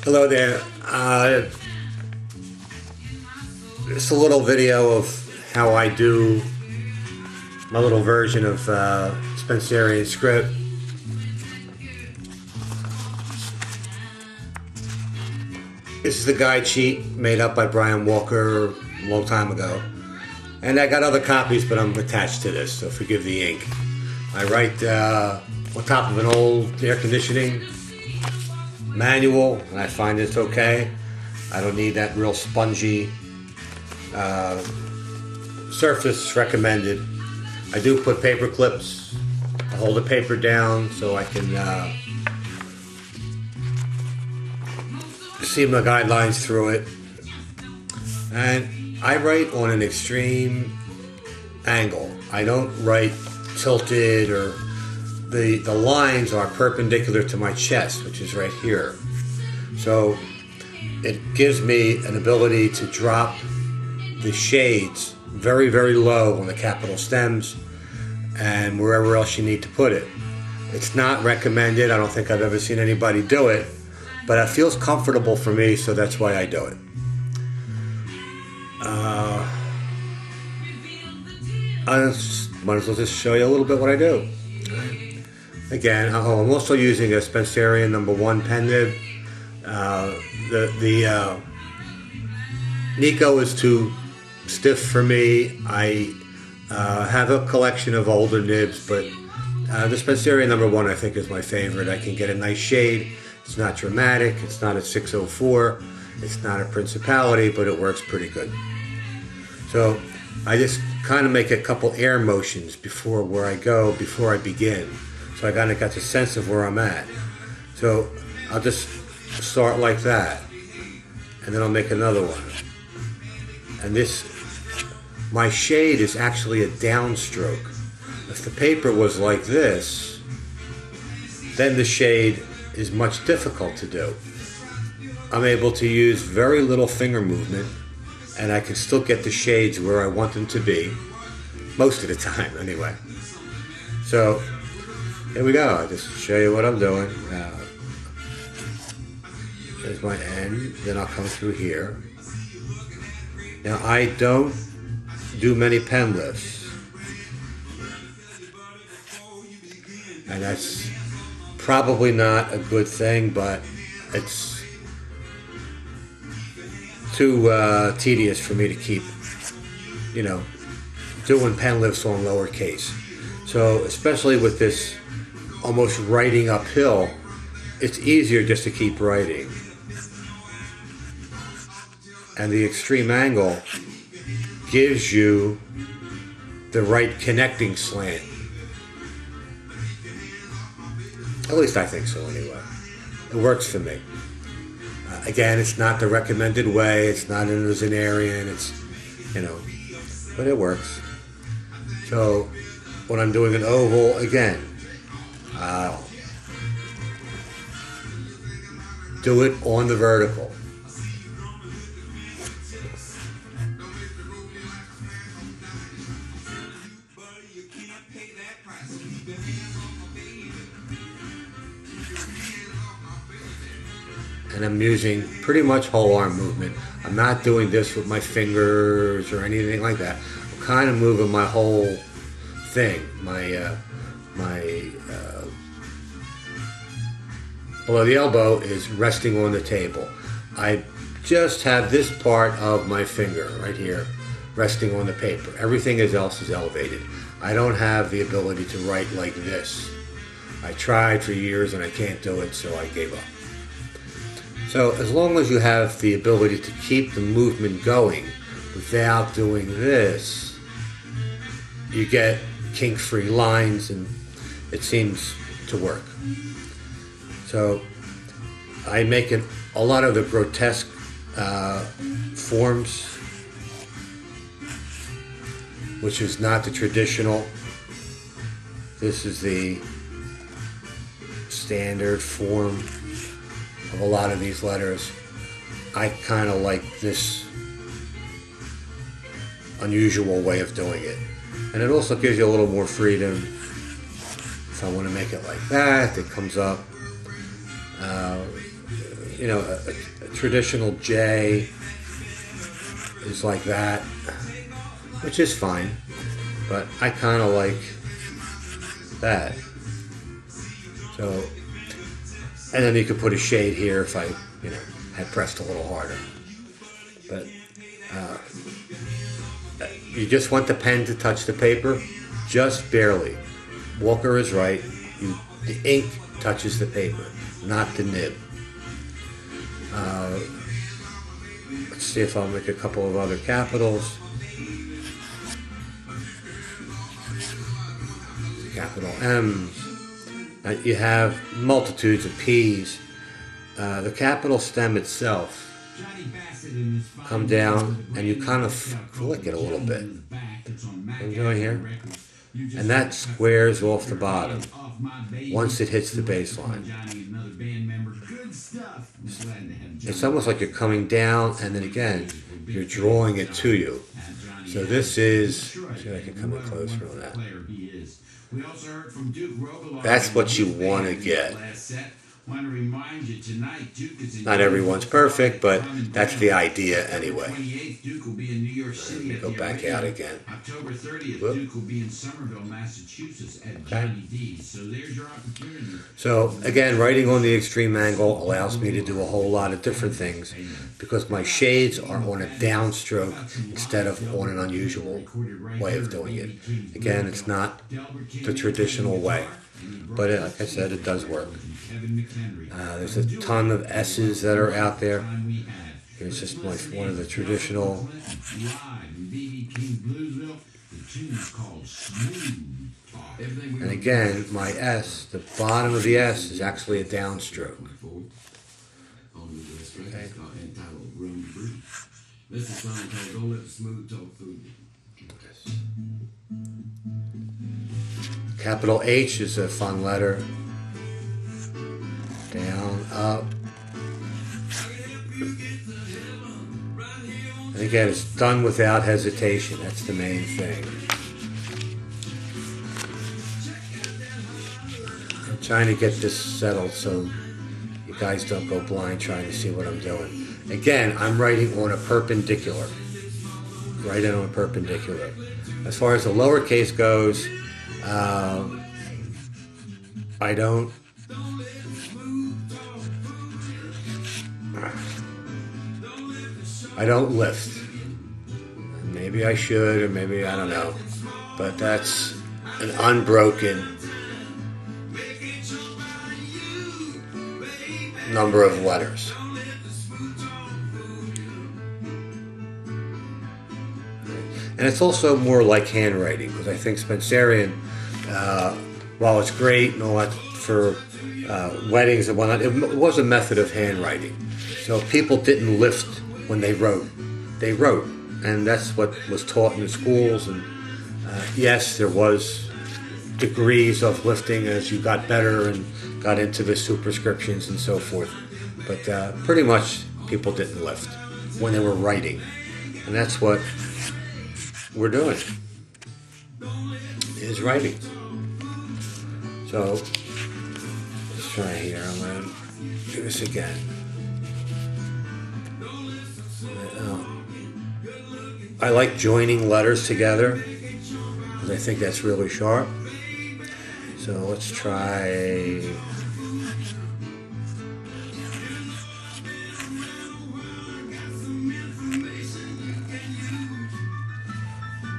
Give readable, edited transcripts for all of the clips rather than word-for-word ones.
Hello there. Just a little video of how I do my little version of Spencerian Script. This is the guide sheet made up by Brian Walker a long time ago. And I got other copies, but I'm attached to this, so forgive the ink. I write on top of an old air conditioning manual, and I find it's okay. I don't need that real spongy surface recommended. I do put paper clips to hold the paper down so I can see my guidelines through it. And I write on an extreme angle. I don't write tilted, or the lines are perpendicular to my chest, which is right here. So it gives me an ability to drop the shades very, very low on the capital stems and wherever else you need to put it. It's not recommended. I don't think I've ever seen anybody do it, but it feels comfortable for me, so that's why I do it. I might as well just show you a little bit what I do. Again, I'm also using a Spencerian #1 pen nib. The Nico is too stiff for me. I have a collection of older nibs, but the Spencerian #1 I think is my favorite. I can get a nice shade. It's not dramatic. It's not a 604. It's not a principality, but it works pretty good. So I just kind of make a couple air motions before I begin. So I kind of got the sense of where I'm at. So I'll just start like that, and then I'll make another one. And my shade is actually a downstroke. If the paper was like this, then the shade is much difficult to do. I'm able to use very little finger movement, and I can still get the shades where I want them to be, most of the time anyway. So here we go. I'll just show you what I'm doing. There's my end, then I'll come through here. Now I don't do many pen lifts, and that's probably not a good thing, but it's too tedious for me to keep, doing pen lifts on lowercase. So especially with this almost writing uphill, it's easier just to keep writing. And the extreme angle gives you the right connecting slant. At least I think so anyway. It works for me. Again, it's not the recommended way. It's not an Spencerian. It's, but it works. So when I'm doing an oval, again, I'll do it on the vertical. And I'm using pretty much whole arm movement. I'm not doing this with my fingers or anything like that. I'm kind of moving my whole thing. Below the elbow is resting on the table. I just have this part of my finger right here resting on the paper. Everything else is elevated. I don't have the ability to write like this. I tried for years and I can't do it, so I gave up. So as long as you have the ability to keep the movement going without doing this, you get kink-free lines, and it seems to work. So I make a lot of the grotesque forms, which is not the traditional. This is the standard form of a lot of these letters. I kind of like this unusual way of doing it. And it also gives you a little more freedom. If I want to make it like that, it comes up. you know, a traditional J is like that, which is fine, but I kind of like that. So, and then you could put a shade here if I, you know, had pressed a little harder. But you just want the pen to touch the paper, just barely. Walker is right. The ink touches the paper, not the nib. Let's see if I'll make a couple of other capitals. Capital M's. Now you have multitudes of P's. The capital stem itself come down and you kind of flick it a little bit. What I'm doing here. And that squares off the bottom once it hits the baseline. It's almost like you're coming down and then again you're drawing it to you. So this is, see if I can come in closer on that. That's what you want to get. Not everyone's perfect, but that's the idea anyway. Let me go back out again. October 30th, Duke will be in Somerville, Massachusetts at Johnny D's. So there's your opportunity. So again, writing on the extreme angle allows me to do a whole lot of different things because my shades are on a downstroke instead of on an unusual way of doing it. Again, it's not the traditional way, but like I said, it does work. There's a ton of S's that are out there. Here's just one of the traditional. And again, my S, the bottom of the S is actually a downstroke. Okay. Capital H is a fun letter. Down, up. And again, it's done without hesitation. That's the main thing. I'm trying to get this settled so you guys don't go blind trying to see what I'm doing. Again, I'm writing on a perpendicular. Writing on a perpendicular. As far as the lowercase goes, I don't lift. Maybe I should, or maybe I don't know. But that's an unbroken number of letters. And it's also more like handwriting, because I think Spencerian, while it's great and all that for weddings and whatnot, it was a method of handwriting. So people didn't lift when they wrote. They wrote, and that's what was taught in the schools. And yes, there was degrees of lifting as you got better and got into the superscriptions and so forth. But pretty much people didn't lift when they were writing. And that's what we're doing, is writing. So let's try here. I'm going to do this again. I like joining letters together because I think that's really sharp. So let's try.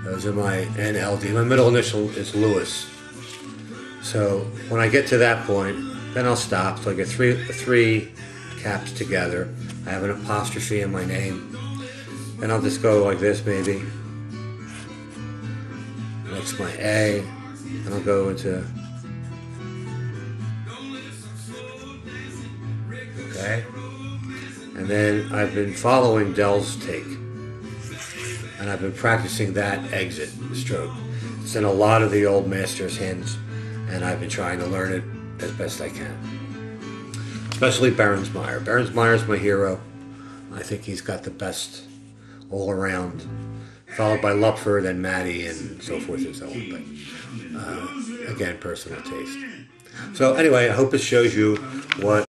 Those are my NLD. My middle initial is Lewis. So when I get to that point, then I'll stop. So I get three caps together. I have an apostrophe in my name. Then I'll just go like this maybe. That's my A. And I'll go into. Okay. And then I've been following Dell's take. And I've been practicing that exit stroke. It's in a lot of the old master's hands, and I've been trying to learn it as best I can. Especially Berensmeyer. Berensmeyer is my hero. I think he's got the best all around, followed by Lupford and Matty and so forth and so on. But again, personal taste. So anyway, I hope it shows you what